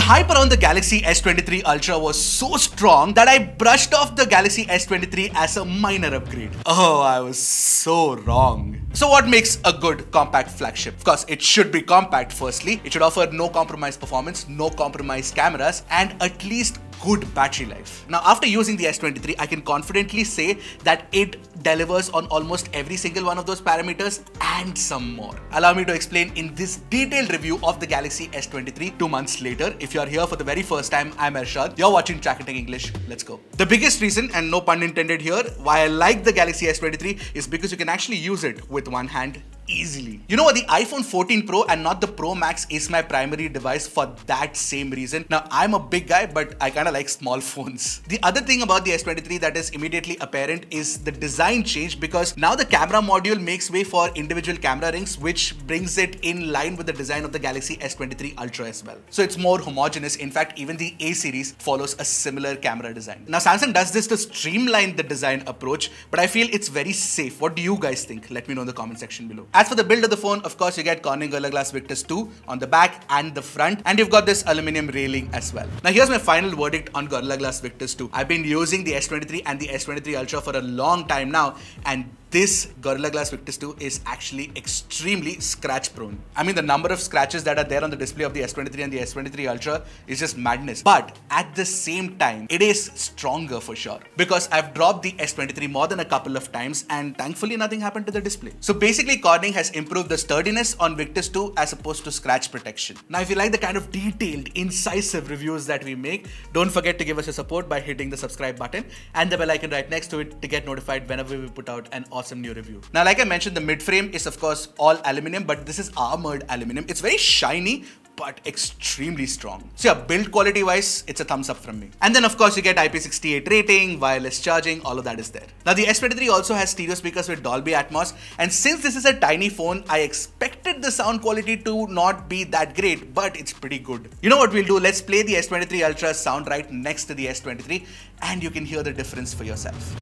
hype around the Galaxy S23 Ultra was so strong that I brushed off the Galaxy S23 as a minor upgrade. Oh, I was so wrong. So what makes a good compact flagship? Of course, it should be compact firstly. It should offer no compromise performance, no compromise cameras, and at least good battery life. Now, after using the S23, I can confidently say that it delivers on almost every single one of those parameters and some more. Allow me to explain in this detailed review of the Galaxy S23 2 months later. If you're here for the very first time, I'm Arshad. You're watching Trakin English. Let's go. The biggest reason, and no pun intended here, why I like the Galaxy S23 is because you can actually use it with one hand easily. You know what? The iPhone 14 Pro and not the Pro Max is my primary device for that same reason. Now, I'm a big guy, but I kind of like small phones. The other thing about the S23 that is immediately apparent is the design change, because now the camera module makes way for individual camera rings, which brings it in line with the design of the Galaxy S23 Ultra as well. So it's more homogeneous. In fact, even the A series follows a similar camera design. Now, Samsung does this to streamline the design approach, but I feel it's very safe. What do you guys think? Let me know in the comment section below. As for the build of the phone, of course, you get Corning Gorilla Glass Victus 2 on the back and the front, and you've got this aluminum railing as well. Now, here's my final verdict on Gorilla Glass Victus 2. I've been using the S23 and the S23 Ultra for a long time now, and this Gorilla Glass Victus 2 is actually extremely scratch prone. I mean, the number of scratches that are there on the display of the S23 and the S23 Ultra is just madness. But at the same time, it is stronger for sure, because I've dropped the S23 more than a couple of times and thankfully nothing happened to the display. So basically, Corning has improved the sturdiness on Victus 2 as opposed to scratch protection. Now, if you like the kind of detailed, incisive reviews that we make, don't forget to give us your support by hitting the subscribe button and the bell icon right next to it to get notified whenever we put out an awesome new review. Now, like I mentioned, the mid frame is of course all aluminum, but this is armored aluminum. It's very shiny but extremely strong. So yeah, build quality wise, it's a thumbs up from me. And then of course you get IP68 rating, wireless charging, all of that is there. Now, the S23 also has stereo speakers with Dolby Atmos, and since this is a tiny phone, I expected the sound quality to not be that great, but it's pretty good. You know what we'll do? Let's play the S23 Ultra sound right next to the S23 and you can hear the difference for yourself.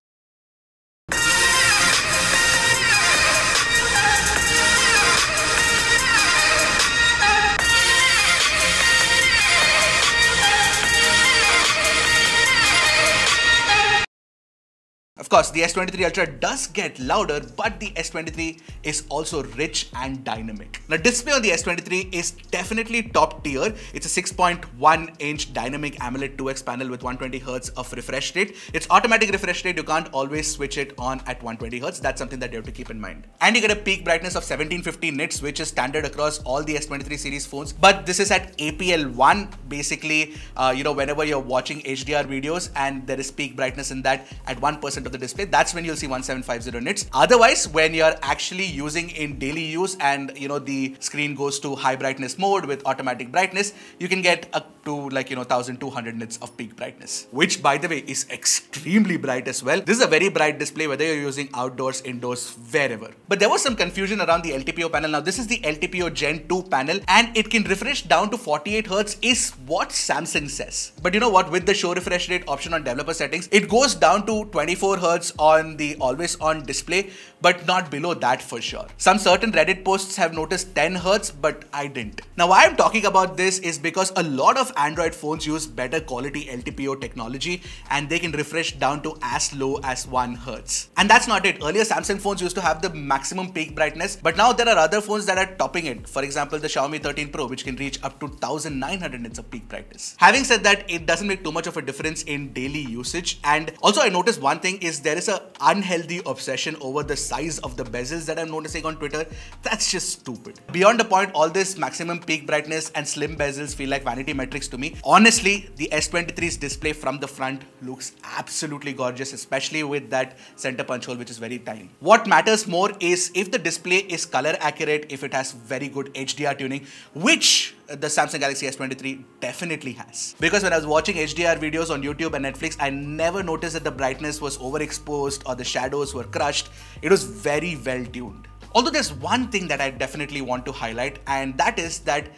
Of course, the S23 Ultra does get louder, but the S23 is also rich and dynamic. Now, display on the S23 is definitely top tier. It's a 6.1-inch dynamic AMOLED 2X panel with 120Hz of refresh rate. It's automatic refresh rate. You can't always switch it on at 120Hz. That's something that you have to keep in mind. And you get a peak brightness of 1750 nits, which is standard across all the S23 series phones. But this is at APL1. Basically, whenever you're watching HDR videos and there is peak brightness in that at 1% of the display, that's when you'll see 1750 nits. Otherwise, when you're actually using in daily use and the screen goes to high brightness mode with automatic brightness, you can get up to 1200 nits of peak brightness, which by the way is extremely bright as well. This is a very bright display whether you're using outdoors, indoors, wherever. But there was some confusion around the LTPO panel. Now, this is the LTPO Gen 2 panel and it can refresh down to 48Hz is what Samsung says. But you know what? With the show refresh rate option on developer settings, it goes down to 24Hz on the always on display, but not below that for sure. Some certain Reddit posts have noticed 10Hz, but I didn't. Now, why I'm talking about this is because a lot of Android phones use better quality LTPO technology and they can refresh down to as low as 1Hz. And that's not it. Earlier, Samsung phones used to have the maximum peak brightness, but now there are other phones that are topping it. For example, the Xiaomi 13 Pro, which can reach up to 1900 nits of peak brightness. Having said that, it doesn't make too much of a difference in daily usage. And also, I noticed one thing is there is an unhealthy obsession over the size of the bezels that I'm noticing on Twitter. That's just stupid. Beyond the point, all this maximum peak brightness and slim bezels feel like vanity metrics to me. Honestly, the S23's display from the front looks absolutely gorgeous, especially with that center punch hole, which is very tiny. What matters more is if the display is color accurate, if it has very good HDR tuning, which the Samsung Galaxy S23 definitely has. Because when I was watching HDR videos on YouTube and Netflix, I never noticed that the brightness was overexposed or the shadows were crushed. It was very well tuned. Although there's one thing that I definitely want to highlight, and that is that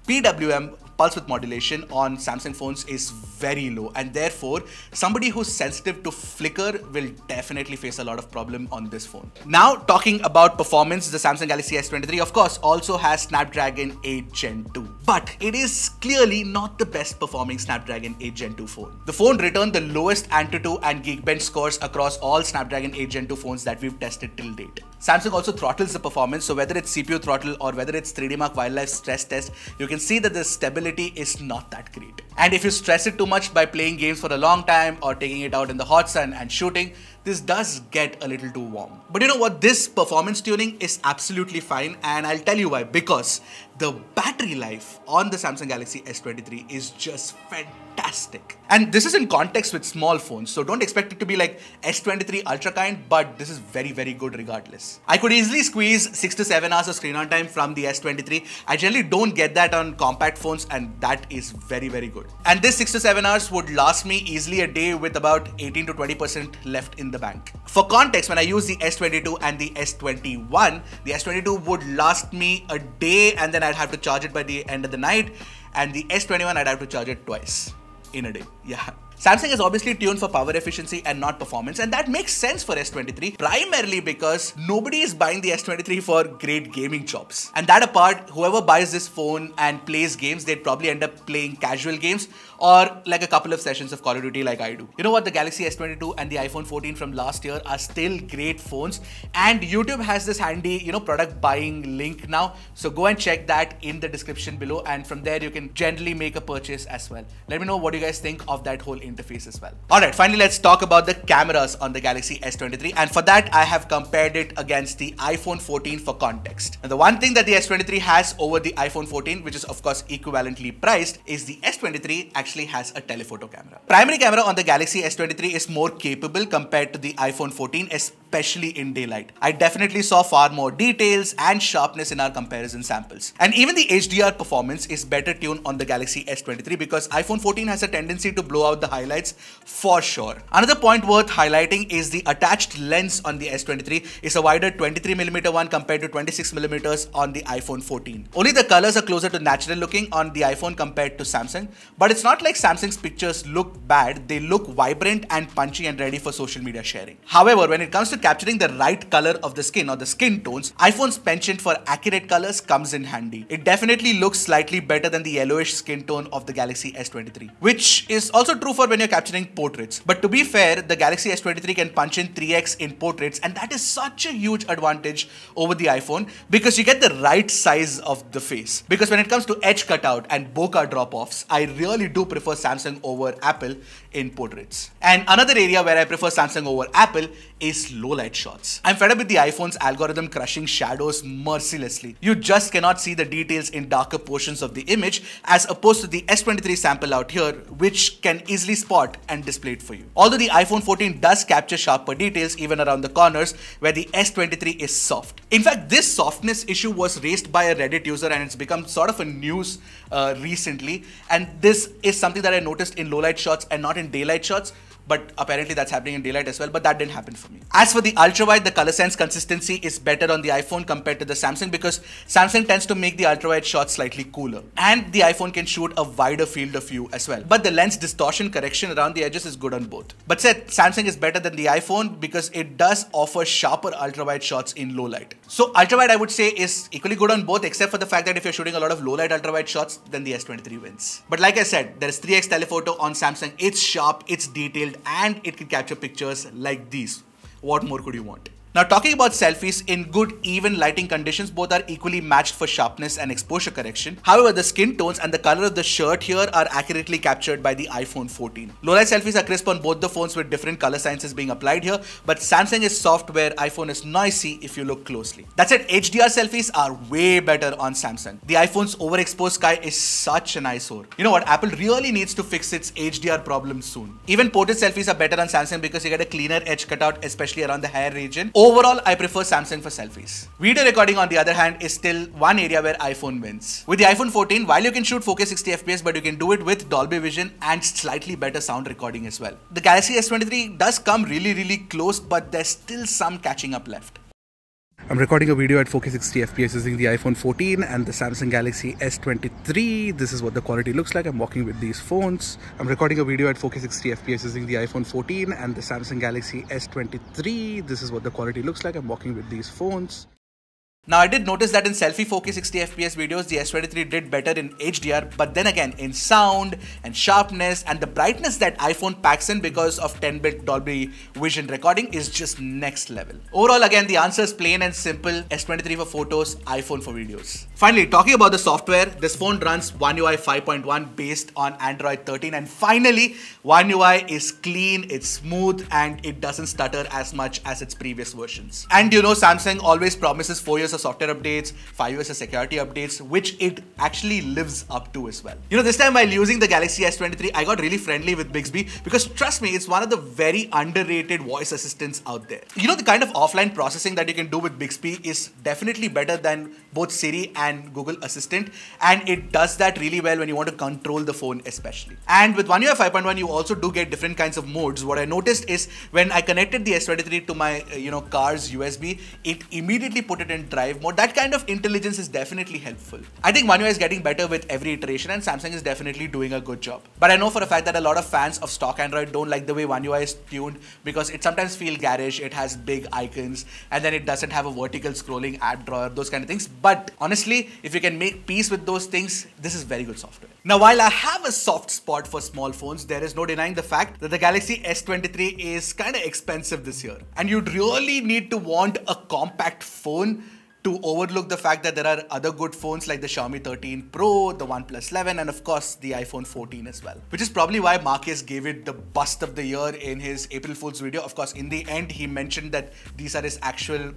PWM, pulse width modulation, on Samsung phones is very low, and therefore somebody who's sensitive to flicker will definitely face a lot of problem on this phone. Now, talking about performance, the Samsung Galaxy S23 of course also has Snapdragon 8 Gen 2. But it is clearly not the best performing Snapdragon 8 Gen 2 phone. The phone returned the lowest Antutu and Geekbench scores across all Snapdragon 8 Gen 2 phones that we've tested till date. Samsung also throttles the performance, so whether it's CPU throttle or whether it's 3D Mark Wildlife stress test, you can see that the stability is not that great. And if you stress it too much by playing games for a long time or taking it out in the hot sun and shooting, this does get a little too warm. But you know what? This performance tuning is absolutely fine, and I'll tell you why. Because the battery life on the Samsung Galaxy S23 is just fantastic. And this is in context with small phones, so don't expect it to be like S23 Ultra kind, but this is very, very good regardless. I could easily squeeze 6 to 7 hours of screen on time from the S23. I generally don't get that on compact phones, and that is very, very good. And this 6 to 7 hours would last me easily a day with about 18 to 20% left in the bank. For context, when I use the S22 and the S21, the S22 would last me a day and then I'd have to charge it by the end of the night, and the S21 I'd have to charge it twice in a day. Yeah. Samsung is obviously tuned for power efficiency and not performance, and that makes sense for S23, primarily because nobody is buying the S23 for great gaming chops. And that apart, whoever buys this phone and plays games, they'd probably end up playing casual games or like a couple of sessions of Call of Duty like I do. You know what? The Galaxy S22 and the iPhone 14 from last year are still great phones, and YouTube has this handy, product buying link now. So go and check that in the description below, and from there you can generally make a purchase as well. Let me know what you guys think of that whole interface as well. Alright, finally let's talk about the cameras on the Galaxy S23, and for that I have compared it against the iPhone 14 for context. And the one thing that the S23 has over the iPhone 14, which is of course equivalently priced, is the S23 actually has a telephoto camera. Primary camera on the Galaxy S23 is more capable compared to the iPhone 14, especially in daylight. I definitely saw far more details and sharpness in our comparison samples. And even the HDR performance is better tuned on the Galaxy S23 because iPhone 14 has a tendency to blow out the highlights for sure. Another point worth highlighting is the attached lens on the S23 is a wider 23mm one compared to 26mm on the iPhone 14. Only the colors are closer to natural looking on the iPhone compared to Samsung, but it's not like Samsung's pictures look bad. They look vibrant and punchy and ready for social media sharing. However, when it comes to capturing the right color of the skin or the skin tones, iPhone's penchant for accurate colors comes in handy. It definitely looks slightly better than the yellowish skin tone of the Galaxy S23, which is also true for when you're capturing portraits. But to be fair, the Galaxy S23 can punch in 3x in portraits, and that is such a huge advantage over the iPhone because you get the right size of the face. Because when it comes to edge cutout and bokeh drop-offs, I really do prefer Samsung over Apple in portraits. And another area where I prefer Samsung over Apple is low light shots. I'm fed up with the iPhone's algorithm crushing shadows mercilessly. You just cannot see the details in darker portions of the image as opposed to the S23 sample out here, which can easily spot and display it for you. Although the iPhone 14 does capture sharper details even around the corners where the S23 is soft. In fact, this softness issue was raised by a Reddit user and it's become sort of a news recently, and this is something that I noticed in low light shots and not in daylight shots. But apparently that's happening in daylight as well, but that didn't happen for me. As for the ultra-wide, the color sense consistency is better on the iPhone compared to the Samsung because Samsung tends to make the ultra-wide shots slightly cooler. And the iPhone can shoot a wider field of view as well. But the lens distortion correction around the edges is good on both. But said, Samsung is better than the iPhone because it does offer sharper ultra-wide shots in low light. So ultra-wide I would say is equally good on both, except for the fact that if you're shooting a lot of low light ultra-wide shots, then the S23 wins. But like I said, there is 3x telephoto on Samsung. It's sharp, it's detailed, and it can capture pictures like these. What more could you want? Now, talking about selfies, in good even lighting conditions, both are equally matched for sharpness and exposure correction. However, the skin tones and the color of the shirt here are accurately captured by the iPhone 14. Low light selfies are crisp on both the phones with different color sciences being applied here, but Samsung is soft where iPhone is noisy if you look closely. That said, HDR selfies are way better on Samsung. The iPhone's overexposed sky is such an eyesore. You know what? Apple really needs to fix its HDR problem soon. Even portrait selfies are better on Samsung because you get a cleaner edge cutout, especially around the hair region. Overall, I prefer Samsung for selfies. Video recording, on the other hand, is still one area where iPhone wins. With the iPhone 14, while you can shoot 4K 60fps, but you can do it with Dolby Vision and slightly better sound recording as well. The Galaxy S23 does come really close, but there's still some catching up left. I'm recording a video at 4K 60fps using the iPhone 14 and the Samsung Galaxy S23. This is what the quality looks like. I'm walking with these phones. I'm recording a video at 4K 60fps using the iPhone 14 and the Samsung Galaxy S23. This is what the quality looks like. I'm walking with these phones. Now I did notice that in selfie 4K 60 FPS videos, the S23 did better in HDR, but then again in sound and sharpness and the brightness that iPhone packs in because of 10-bit Dolby Vision recording is just next level. Overall, again, the answer is plain and simple: S23 for photos, iPhone for videos. Finally, talking about the software, this phone runs One UI 5.1 based on Android 13, and finally, One UI is clean, it's smooth, and it doesn't stutter as much as its previous versions. And you know, Samsung always promises 4 years of software updates, 5 years of security updates, which it actually lives up to as well. You know, this time while using the Galaxy S23, I got really friendly with Bixby because trust me, it's one of the very underrated voice assistants out there. You know, the kind of offline processing that you can do with Bixby is definitely better than both Siri and Google Assistant, and it does that really well when you want to control the phone especially. And with One UI 5.1, you also do get different kinds of modes. What I noticed is when I connected the S23 to my car's USB, it immediately put it in drive mode. That kind of intelligence is definitely helpful. I think One UI is getting better with every iteration, and Samsung is definitely doing a good job. But I know for a fact that a lot of fans of stock Android don't like the way One UI is tuned because it sometimes feels garish, it has big icons, and then it doesn't have a vertical scrolling app drawer, those kind of things. But honestly, if you can make peace with those things, this is very good software. Now, while I have a soft spot for small phones, there is no denying the fact that the Galaxy S23 is kind of expensive this year. And you'd really need to want a compact phone to overlook the fact that there are other good phones like the Xiaomi 13 Pro, the OnePlus 11, and of course the iPhone 14 as well. Which is probably why Marquez gave it the bust of the year in his April Fool's video. Of course, in the end, he mentioned that these are his actual,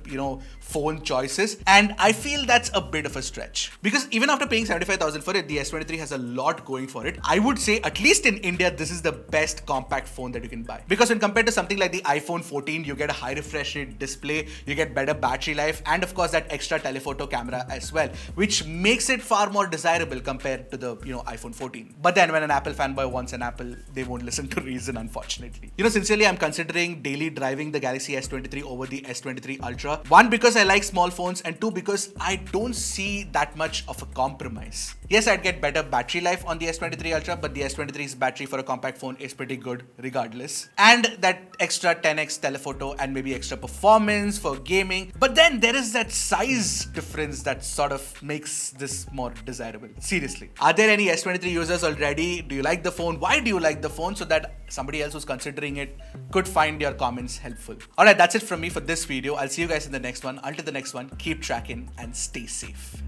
phone choices. And I feel that's a bit of a stretch. Because even after paying 75,000 for it, the S23 has a lot going for it. I would say, at least in India, this is the best compact phone that you can buy. Because when compared to something like the iPhone 14, you get a high refresh rate display, you get better battery life, and of course that extra telephoto camera as well, which makes it far more desirable compared to the iPhone 14. But then when an Apple fanboy wants an Apple, they won't listen to reason, unfortunately. Sincerely, I'm considering daily driving the Galaxy S23 over the S23 Ultra. One, because I like small phones, and two, because I don't see that much of a compromise. Yes, I'd get better battery life on the S23 Ultra, but the S23's battery for a compact phone is pretty good regardless. And that extra 10x telephoto and maybe extra performance for gaming. But then there is that size difference that sort of makes this more desirable. Seriously. Are there any S23 users already? Do you like the phone? Why do you like the phone? So that somebody else who's considering it could find your comments helpful. Alright, that's it from me for this video. I'll see you guys in the next one. Until the next one, keep tracking and stay safe.